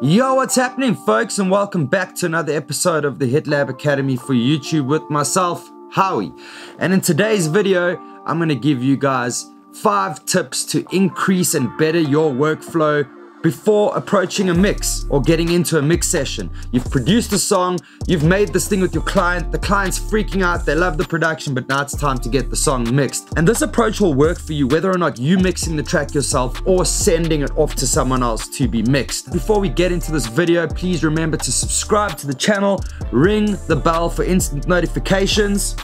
Yo, what's happening, folks, and welcome back to another episode of the Hit Lab Academy for YouTube with myself, Howie. And in today's video, I'm going to give you guys 5 tips to increase and better your workflow before approaching a mix or getting into a mix session. You've produced a song, you've made this thing with your client, the client's freaking out, they love the production, but now it's time to get the song mixed. And this approach will work for you whether or not you mixing the track yourself or sending it off to someone else to be mixed. Before we get into this video, please remember to subscribe to the channel, ring the bell for instant notifications.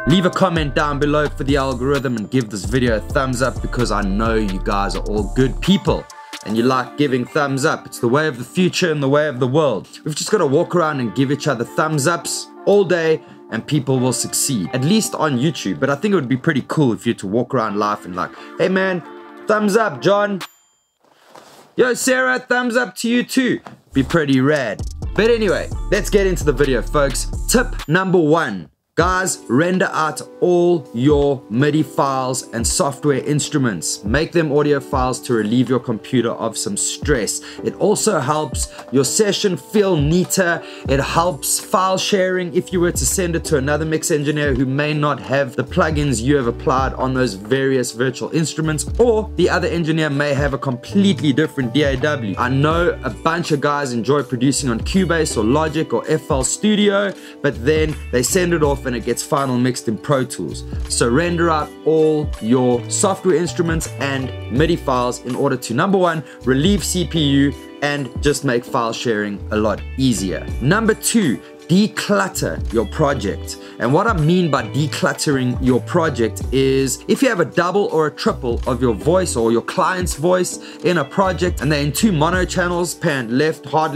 Leave a comment down below for the algorithm and give this video a thumbs up because I know you guys are all good people and you like giving thumbs up. It's the way of the future and the way of the world. We've just got to walk around and give each other thumbs ups all day and people will succeed, at least on YouTube. But I think it would be pretty cool if you had to walk around life and like, hey man, thumbs up, John. Yo, Sarah, thumbs up to you too. Be pretty rad. But anyway, let's get into the video, folks. Tip number 1. Guys, render out all your MIDI files and software instruments. Make them audio files to relieve your computer of some stress. It also helps your session feel neater. It helps file sharing if you were to send it to another mix engineer who may not have the plugins you have applied on those various virtual instruments, or the other engineer may have a completely different DAW. I know a bunch of guys enjoy producing on Cubase or Logic or FL Studio, but then they send it off and it gets final mixed in Pro Tools. So render out all your software instruments and MIDI files in order to, number 1, relieve CPU and just make file sharing a lot easier. Number 2, declutter your project. And what I mean by decluttering your project is if you have a double or a triple of your voice or your client's voice in a project and they're in 2 mono channels, pan left, hard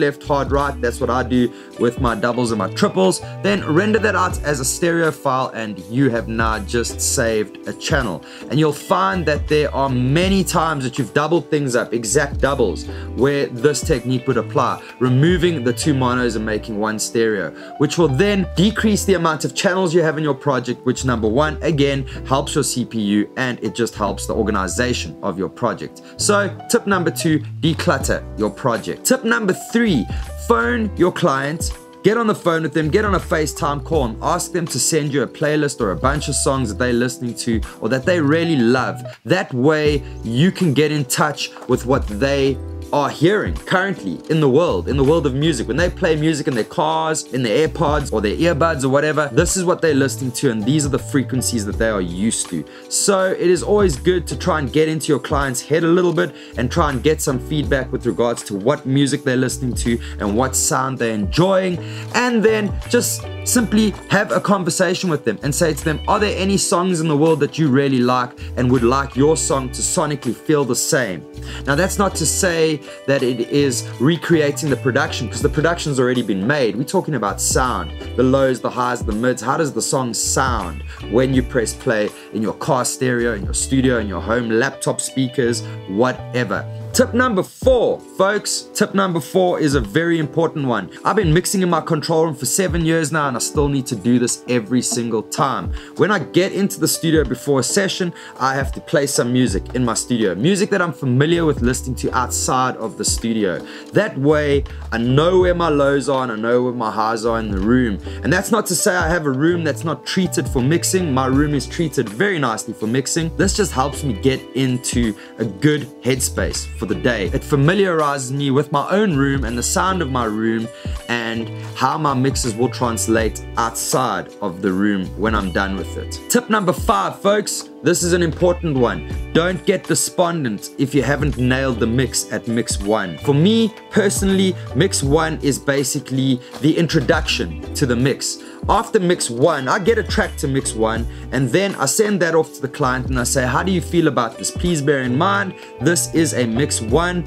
right, that's what I do with my doubles and my triples, then render that out as a stereo file and you have now just saved a channel. And you'll find that there are many times that you've doubled things up, exact doubles, where this technique would apply, removing the 2 monos and making 1 stereo, which will then decrease the amount of channels you have in your project, which, number 1, again, helps your CPU and it just helps the organization of your project. So tip number 2, declutter your project. Tip number 3, phone your client. Get on the phone with them, get on a FaceTime call and ask them to send you a playlist or a bunch of songs that they're listening to or that they really love. That way you can get in touch with what they are hearing currently in the world of music. When they play music in their cars, in their AirPods or their earbuds or whatever, this is what they're listening to and these are the frequencies that they are used to. So it is always good to try and get into your client's head a little bit and try and get some feedback with regards to what music they're listening to and what sound they're enjoying, and then just simply have a conversation with them and say to them, are there any songs in the world that you really like and would like your song to sonically feel the same? Now that's not to say that it is recreating the production, because the production's already been made. We're talking about sound, the lows, the highs, the mids. How does the song sound when you press play in your car stereo, in your studio, in your home laptop speakers, whatever. Tip number 4, folks. Tip number 4 is a very important one. I've been mixing in my control room for 7 years now and I still need to do this every single time. When I get into the studio before a session, I have to play some music in my studio. Music that I'm familiar with listening to outside of the studio. That way, I know where my lows are and I know where my highs are in the room. And that's not to say I have a room that's not treated for mixing. My room is treated very nicely for mixing. This just helps me get into a good headspace for the day. It familiarizes me with my own room and the sound of my room and how my mixes will translate outside of the room when I'm done with it. Tip number 5, folks. This is an important one. Don't get despondent if you haven't nailed the mix at mix 1. For me, personally, mix 1 is basically the introduction to the mix. After mix 1, I get a track to mix 1 and then I send that off to the client and I say, how do you feel about this? Please bear in mind, this is a mix 1.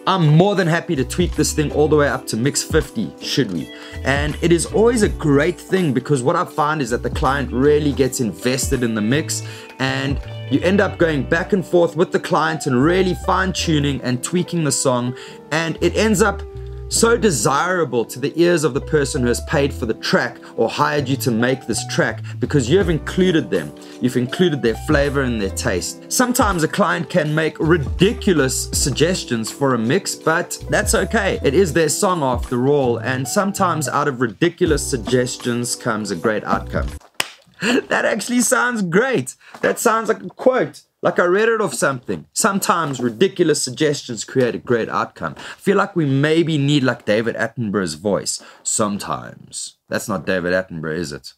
I'm more than happy to tweak this thing all the way up to mix 50, should we? And it is always a great thing because what I find is that the client really gets invested in the mix and you end up going back and forth with the client and really fine-tuning and tweaking the song, and it ends up so desirable to the ears of the person who has paid for the track or hired you to make this track because you have included them. You've included their flavor and their taste. Sometimes a client can make ridiculous suggestions for a mix, but that's okay. It is their song after all, and sometimes out of ridiculous suggestions comes a great outcome. That actually sounds great. That sounds like a quote. Like I read it off something. Sometimes ridiculous suggestions create a great outcome. I feel like we maybe need like David Attenborough's voice. Sometimes. That's not David Attenborough, is it?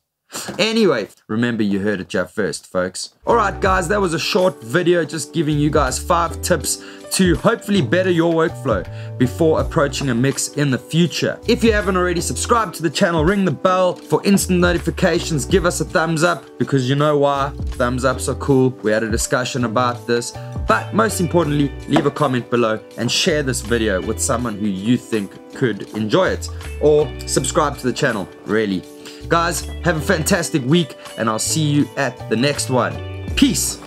Anyway, remember you heard it here first, folks. Alright guys, that was a short video just giving you guys 5 tips to hopefully better your workflow before approaching a mix in the future. If you haven't already subscribed to the channel, ring the bell for instant notifications, give us a thumbs up because you know why, thumbs ups are cool. We had a discussion about this, but most importantly, leave a comment below and share this video with someone who you think could enjoy it, or subscribe to the channel, really. Guys, have a fantastic week and I'll see you at the next one. Peace.